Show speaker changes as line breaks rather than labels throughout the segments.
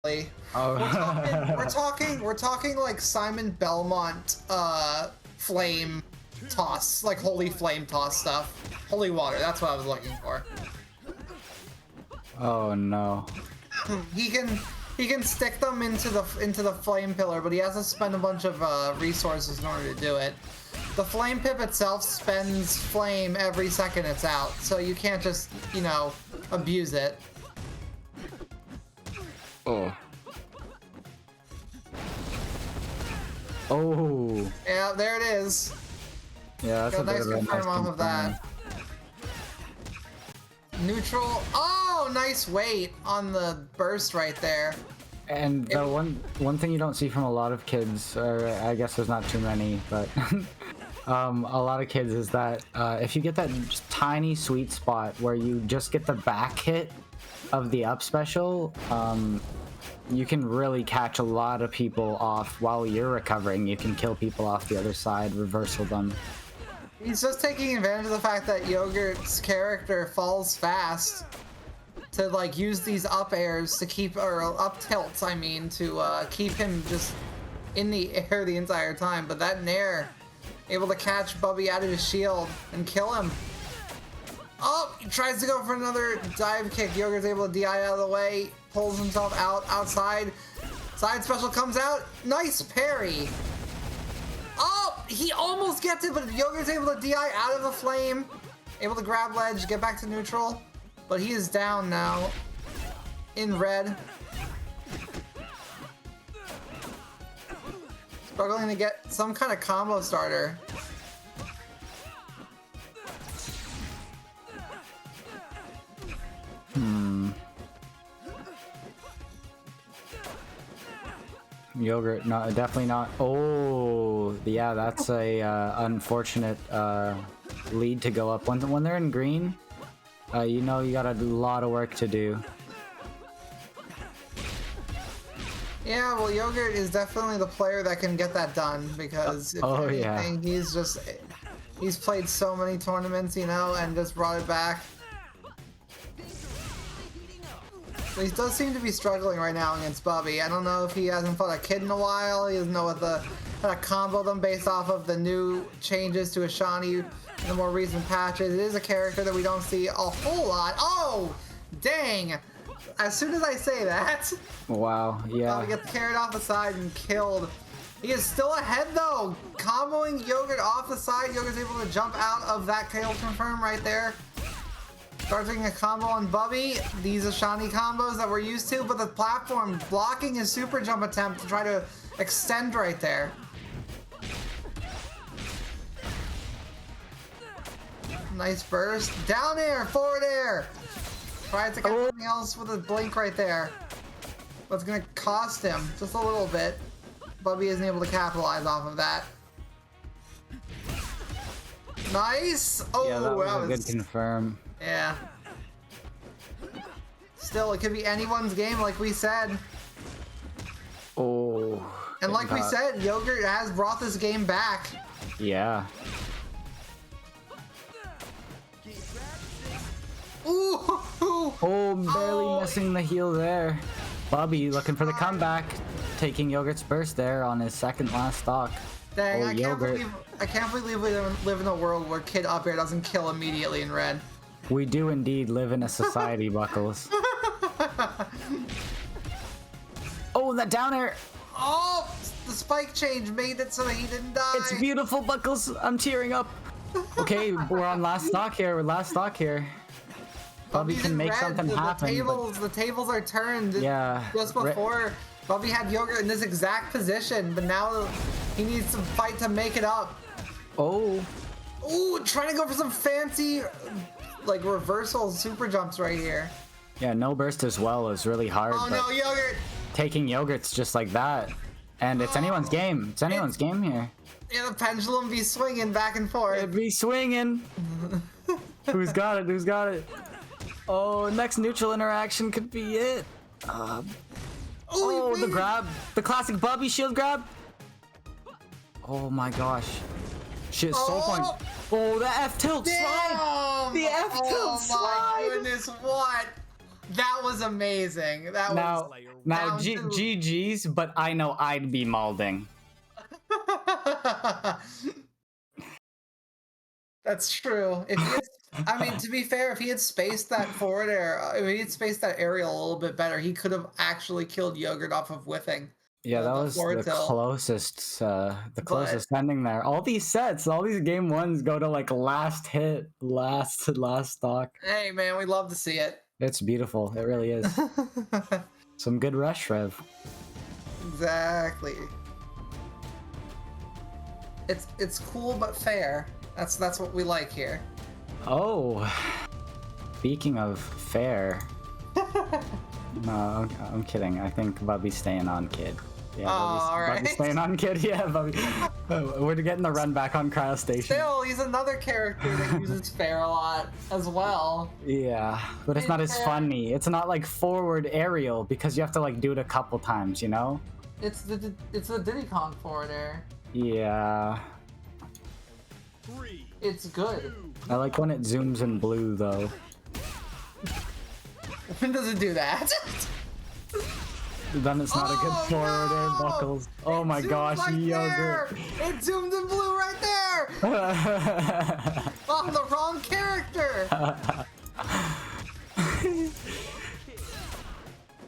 Oh.
We're talking like Simon Belmont, flame toss, like holy flame toss stuff. Holy water, that's what I was looking for.
Oh no.
He can stick them into the flame pillar, but he has to spend a bunch of resources in order to do it. The flame pip itself spends flame every second it's out, so you can't just, you know, abuse it.
Oh. Oh.
Yeah, there it is.
Yeah, that's
Got
a bit
nice
of a
confirm
nice
off of that. Neutral. Oh, nice weight on the burst right there.
And the one thing you don't see from a lot of kids, or I guess there's not too many, but a lot of kids is that if you get that just tiny sweet spot where you just get the back hit of the up special, you can really catch a lot of people off while you're recovering. You can kill people off the other side, reversal them.
He's just taking advantage of the fact that Yogurt's character falls fast to like use these up airs to keep, or up tilts, I mean, to keep him just in the air the entire time. But that nair, able to catch Bubby out of his shield and kill him. Oh, he tries to go for another dive kick. Yogurt's able to DI out of the way, pulls himself outside. Side special comes out. Nice parry. Oh, he almost gets it, but Yogurt's able to DI out of the flame. Able to grab ledge, get back to neutral. But he is down now. In red. Struggling to get some kind of combo starter.
Yogurt, no, definitely not. Oh, yeah, that's a unfortunate lead to go up. When they're in green, you know you got a lot of work to do.
Yeah, well, Yogurt is definitely the player that can get that done, because if anything, he's played so many tournaments, you know, and just brought it back. But he does seem to be struggling right now against Bubby. I don't know if he hasn't fought a kid in a while. He doesn't know what how to combo them based off of the new changes to Ashani in the more recent patches. It is a character that we don't see a whole lot. Oh, dang! As soon as I say that,
wow, yeah,
Bubby gets carried off the side and killed. He is still ahead though, comboing Yogurt off the side. Yogurt's able to jump out of that kill confirm right there. Starting a combo on Bubby, these Ashani combos that we're used to, but the platform blocking his super jump attempt to try to extend right there. Nice burst. Down air, forward air. Tries to get something else with a blink right there. But it's gonna cost him just a little bit. Bubby isn't able to capitalize off of that. Nice! Oh,
yeah, that was a good confirm.
Yeah. Still, it could be anyone's game, like we said.
Oh.
And like we said, Yogurt has brought this game back.
Yeah.
Ooh!
Oh, barely missing the heal there. Bubby looking for the comeback, taking Yogurt's burst there on his second last stock.
Dang,
oh,
I can't believe we live in a world where Kid Up Air doesn't kill immediately in red.
We do indeed live in a society, Buckles. Oh, that down air!
Oh, the spike change made it so he didn't die.
It's beautiful, Buckles. I'm tearing up. Okay, we're on last stock here. We're last stock here. Bubby can make something happen.
The tables are turned.
Yeah.
Just before, Bubby had Yogurt in this exact position, but now he needs to fight to make it up.
Oh.
Ooh, trying to go for some fancy, like, reversal super jumps right here.
Yeah, no burst as well is really hard.
Oh no, Yogurt!
Taking Yogurt's just like that. And it's anyone's game. It's anyone's game here.
Yeah, the pendulum be swinging back and forth.
It'd be swinging. Who's got it? Who's got it? Oh, next neutral interaction could be it. Oh, the grab. The classic Bubby shield grab. Oh my gosh. Shit, soul point. Oh, the F tilt slide. The F tilt slide.
Oh my goodness, what? That was amazing. That
Now, now,
down to-
GG's, but I know I'd be malding.
That's true. If he had, I mean, to be fair, if he had spaced that forward air, if he had spaced that aerial a little bit better, he could have actually killed Yogurt off of whiffing.
Yeah, that was
forward
the
tilt.
closest ending there. All these sets, all these game ones go to like last hit, last stock.
Hey man, we love to see it.
It's beautiful. It really is. Some good rush rev.
Exactly. It's cool but fair. That's what we like here.
Oh, speaking of fair. No, I'm kidding. I think Bubby's staying on kid. Yeah, Bubby's staying on kid. Yeah, Bubby. We're getting the run back on Cryo Station.
Still, he's another character that uses fair a lot as well.
Yeah, but it's not as funny. It's not like forward aerial because you have to like do it a couple times, you know?
It's the Diddy Kong forward air.
Yeah.
It's good.
I like when it zooms in blue though.
When does it do that?
Then it's not a good forward air buckles. Oh my gosh,
right
Yogurt.
There. It zoomed in blue right there. Oh, the wrong character.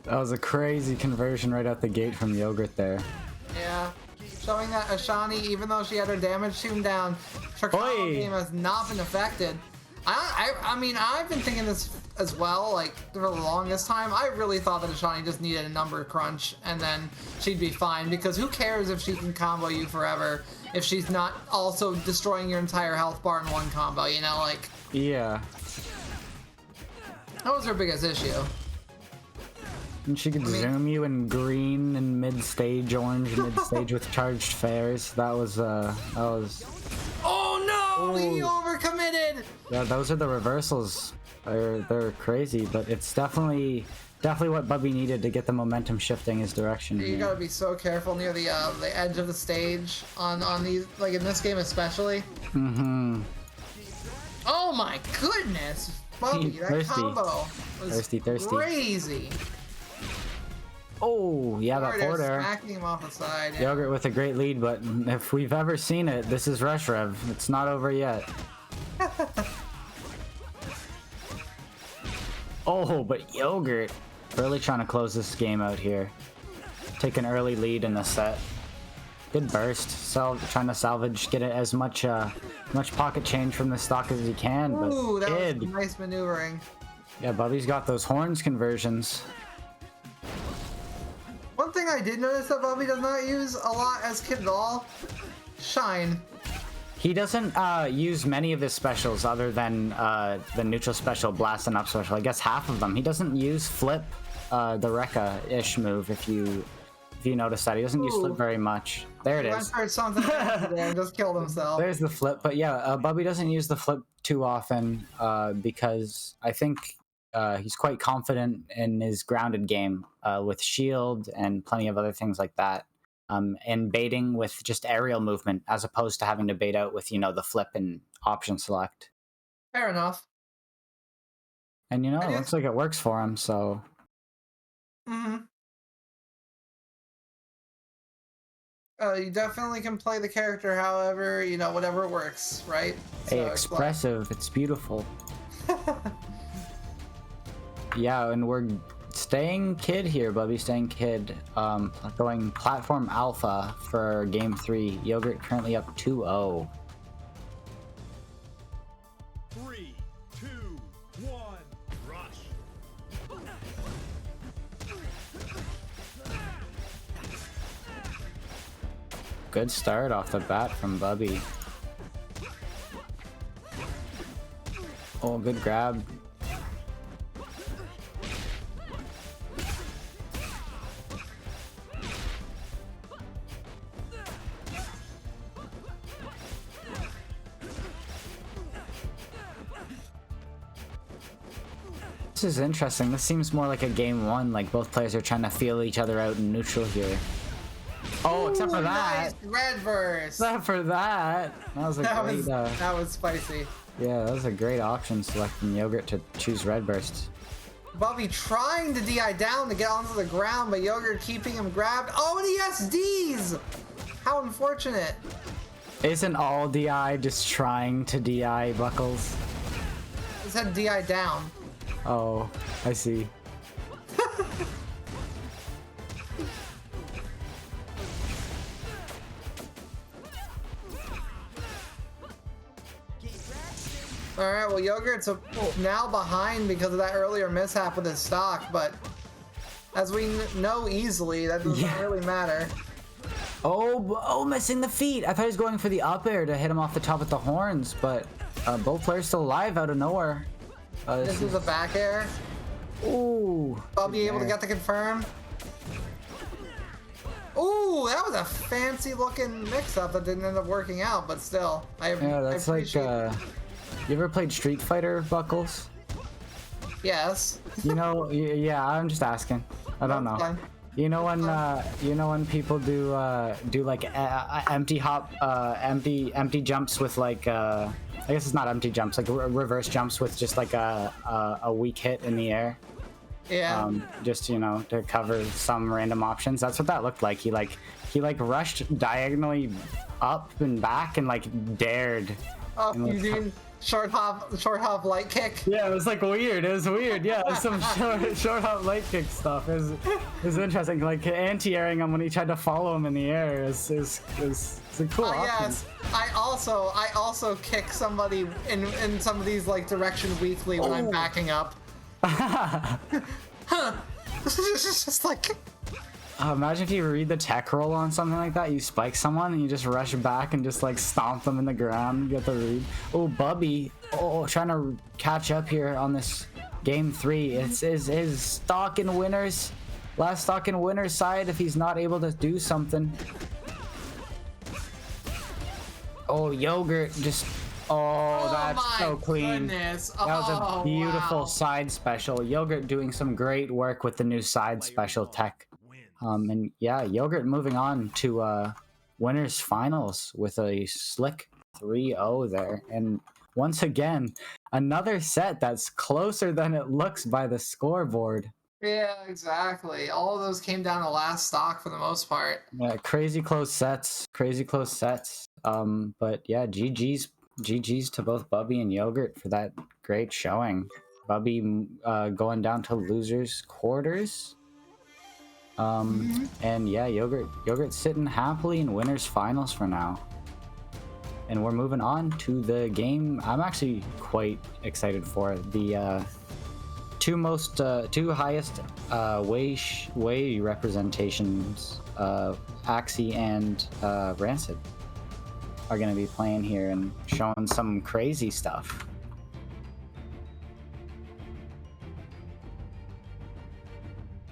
That was a crazy conversion right out the gate from Yogurt there.
Yeah. Showing that Ashani, even though she had her damage tuned down, her combo game has not been affected. I mean, I've been thinking this as well, like, for the longest time. I really thought that Ashani just needed a number crunch, and then she'd be fine, because who cares if she can combo you forever if she's not also destroying your entire health bar in one combo, you know, like...
Yeah.
That was her biggest issue.
And she could zoom you in green and mid-stage orange, mid-stage with charged fares. That was
Oh no! He overcommitted!
Yeah, those are the reversals. They're crazy, but it's definitely what Bubby needed to get the momentum shifting his direction.
You gotta be so careful near the edge of the stage on these, like in this game especially.
Mm-hmm.
Oh my goodness! Bubby, that combo was thirsty. Crazy.
Oh, yeah, that forward air.
Smacking him off the side. Yeah.
Yogurt with a great lead, but if we've ever seen it, this is Rush Rev. It's not over yet. Oh, but Yogurt really trying to close this game out here. Take an early lead in the set. Good burst. Trying to salvage, get it as much pocket change from the stock as he can.
Ooh,
but
that was nice maneuvering.
Yeah, Bubby's got those horns conversions.
One thing I did notice that Bubby does not use a lot as Kid at all, Shine.
He doesn't use many of his specials other than the neutral special, blast and up special. I guess half of them. He doesn't use flip, the Rekka-ish move. If you notice that, he doesn't use flip very much. There it is.
He something there and just killed himself.
There's the flip, but yeah, Bubby doesn't use the flip too often because I think he's quite confident in his grounded game with shield and plenty of other things like that. And baiting with just aerial movement as opposed to having to bait out with, the flip and option select.
Fair enough.
And it looks like it works for him, so...
Mm-hmm. You definitely can play the character however, whatever works, right?
Hey, so expressive, it's beautiful. Yeah, and we're staying kid here, Bubby, staying kid. Going platform alpha for game 3. Yogurt currently up 2-0.
3, 2, 1, rush.
Good start off the bat from Bubby. Oh, good grab. This is interesting. This seems more like a game 1, like both players are trying to feel each other out in neutral here. Oh, except for that.
Nice red burst.
Except for that. That was a great...
that was spicy.
Yeah, that was a great option select from Yogurt to choose red burst.
Bubby trying to DI down to get onto the ground, but Yogurt keeping him grabbed. Oh, and he SDs! How unfortunate.
Isn't all DI just trying to DI Buckles?
He said DI down.
Oh, I see.
Alright, well, Yogurt's now behind because of that earlier mishap with his stock, but as we know easily, that doesn't really matter.
Oh, missing the feet. I thought he was going for the up air to hit him off the top with the horns, but both players still alive out of nowhere.
This is a back air.
Ooh.
Bubby able to get the confirm. Ooh, that was a fancy looking mix-up that didn't end up working out, but still,
Yeah, that's
I
like,
appreciate
you ever played Street Fighter, Buckles?
Yes.
You know, yeah, I'm just asking. I don't know.
Fine.
You know when people do like empty jumps with like I guess it's not empty jumps, like reverse jumps with just like a weak hit in the air.
Yeah.
Just, you know, to cover some random options. That's what that looked like. He rushed diagonally up and back and like dared.
Oh, you mean short hop light kick?
Yeah, it was like weird. It was weird. Yeah, some short hop light kick stuff. It was interesting. Like anti-airing him when he tried to follow him in the air is a cool option.
Yes. I also kick somebody in some of these like direction weakly when I'm backing up. It's just like.
Imagine if you read the tech roll on something like that. You spike someone and you just rush back and just like stomp them in the ground. Get the read. Oh, Bubby. Oh, trying to catch up here on this game 3. It's his stock in winners. Last stock in winners side if he's not able to do something. Oh, Yogurt just. Oh, that's so clean.
Goodness.
That was a beautiful side special. Yogurt doing some great work with the new side special tech. And yeah, Yogurt moving on to winners finals with a slick 3-0 there. And once again, another set that's closer than it looks by the scoreboard.
Yeah, exactly. All of those came down to last stock for the most part.
Yeah, crazy close sets. But yeah, GG's to both Bubby and Yogurt for that great showing. Bubby going down to losers quarters. And yeah, Yogurt sitting happily in winners finals for now. And we're moving on to the game I'm actually quite excited for. The two highest way representations, Axie and Rancid, are going to be playing here and showing some crazy stuff.